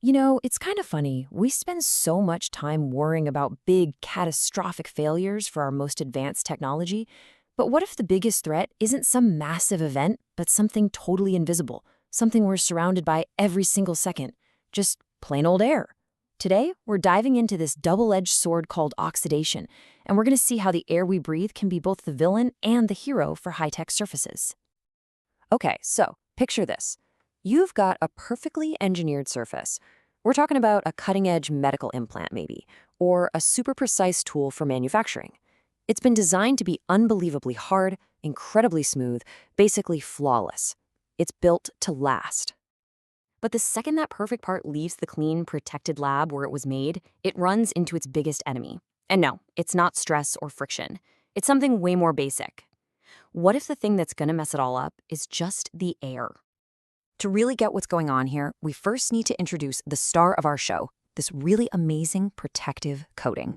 It's kind of funny. We spend so much time worrying about big, catastrophic failures for our most advanced technology. But what if the biggest threat isn't some massive event, but something totally invisible, something we're surrounded by every single second? Just plain old air. Today, we're diving into this double-edged sword called oxidation, and we're going to see how the air we breathe can be both the villain and the hero for high-tech surfaces. Okay, so picture this. You've got a perfectly engineered surface. We're talking about a cutting-edge medical implant, maybe, or a super precise tool for manufacturing. It's been designed to be unbelievably hard, incredibly smooth, basically flawless. It's built to last. But the second that perfect part leaves the clean, protected lab where it was made, it runs into its biggest enemy. And no, it's not stress or friction. It's something way more basic. What if the thing that's going to mess it all up is just the air? To really get what's going on here, we first need to introduce the star of our show, this really amazing protective coating.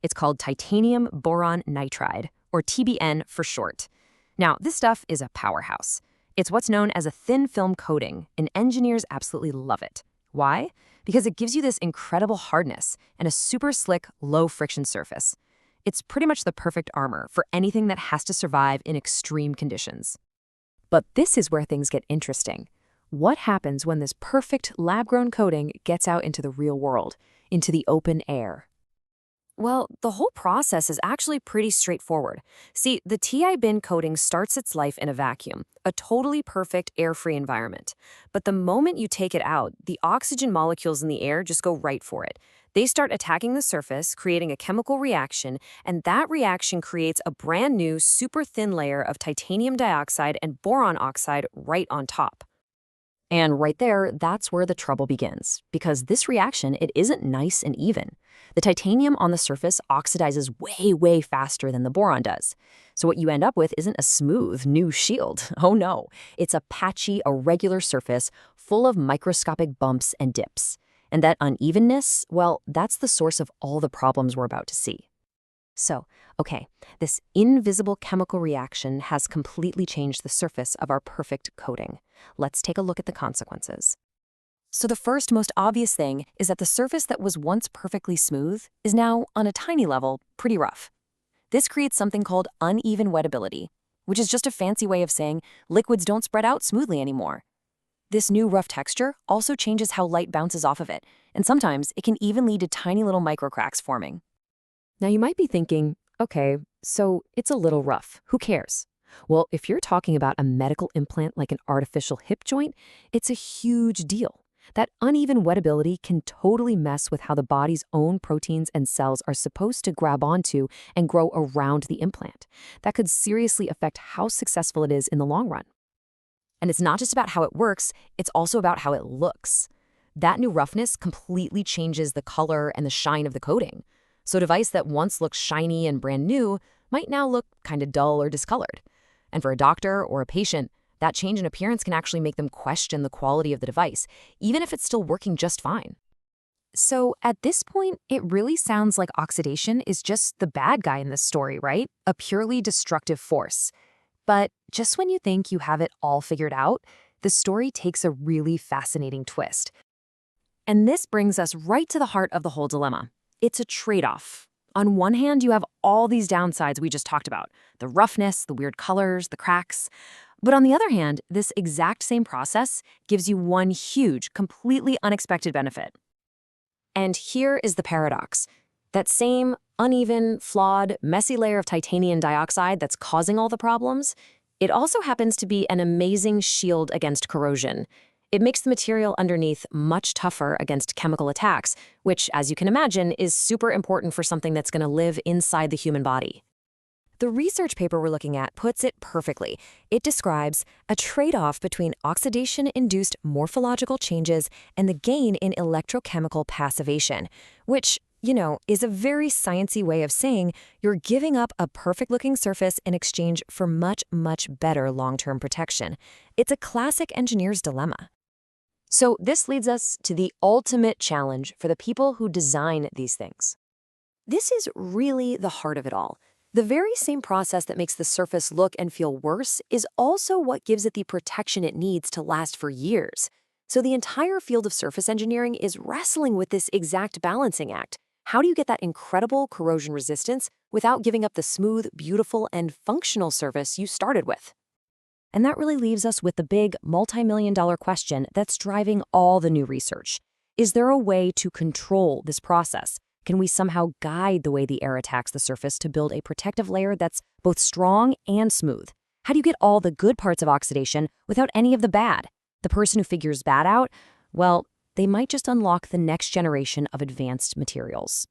It's called titanium boron nitride, or TiBN for short. Now, this stuff is a powerhouse. It's what's known as a thin film coating, and engineers absolutely love it. Why? Because it gives you this incredible hardness and a super slick, low-friction surface. It's pretty much the perfect armor for anything that has to survive in extreme conditions. But this is where things get interesting. What happens when this perfect lab-grown coating gets out into the real world, into the open air? Well, the whole process is actually pretty straightforward. See, the TiBN coating starts its life in a vacuum, a totally perfect air-free environment. But the moment you take it out, the oxygen molecules in the air just go right for it. They start attacking the surface, creating a chemical reaction, and that reaction creates a brand new, super thin layer of titanium dioxide and boron oxide right on top. And right there, that's where the trouble begins, because this reaction, it isn't nice and even. The titanium on the surface oxidizes way, way faster than the boron does. So what you end up with isn't a smooth, new shield. Oh no, it's a patchy, irregular surface full of microscopic bumps and dips. And that unevenness, well, that's the source of all the problems we're about to see. So, okay, this invisible chemical reaction has completely changed the surface of our perfect coating. Let's take a look at the consequences. So the first, most obvious thing is that the surface that was once perfectly smooth is now, on a tiny level, pretty rough. This creates something called uneven wettability, which is just a fancy way of saying liquids don't spread out smoothly anymore. This new rough texture also changes how light bounces off of it, and sometimes it can even lead to tiny little microcracks forming. Now you might be thinking, okay, so it's a little rough. Who cares? Well, if you're talking about a medical implant like an artificial hip joint, it's a huge deal. That uneven wettability can totally mess with how the body's own proteins and cells are supposed to grab onto and grow around the implant. That could seriously affect how successful it is in the long run. And it's not just about how it works, it's also about how it looks. That new roughness completely changes the color and the shine of the coating. So a device that once looked shiny and brand new might now look kind of dull or discolored. And for a doctor or a patient, that change in appearance can actually make them question the quality of the device, even if it's still working just fine. So at this point, it really sounds like oxidation is just the bad guy in this story, right? A purely destructive force. But just when you think you have it all figured out, the story takes a really fascinating twist. And this brings us right to the heart of the whole dilemma. It's a trade-off. On one hand, you have all these downsides we just talked about, the roughness, the weird colors, the cracks. But on the other hand, this exact same process gives you one huge, completely unexpected benefit. And here is the paradox. That same uneven, flawed, messy layer of titanium dioxide that's causing all the problems, it also happens to be an amazing shield against corrosion. It makes the material underneath much tougher against chemical attacks, which, as you can imagine, is super important for something that's going to live inside the human body. The research paper we're looking at puts it perfectly. It describes a trade-off between oxidation-induced morphological changes and the gain in electrochemical passivation, which, is a very sciencey way of saying you're giving up a perfect-looking surface in exchange for much, much better long-term protection. It's a classic engineer's dilemma. So this leads us to the ultimate challenge for the people who design these things. This is really the heart of it all. The very same process that makes the surface look and feel worse is also what gives it the protection it needs to last for years. So the entire field of surface engineering is wrestling with this exact balancing act. How do you get that incredible corrosion resistance without giving up the smooth, beautiful, and functional surface you started with? And that really leaves us with the big, multi-million-dollar question that's driving all the new research. Is there a way to control this process? Can we somehow guide the way the air attacks the surface to build a protective layer that's both strong and smooth? How do you get all the good parts of oxidation without any of the bad? The person who figures that out, well, they might just unlock the next generation of advanced materials.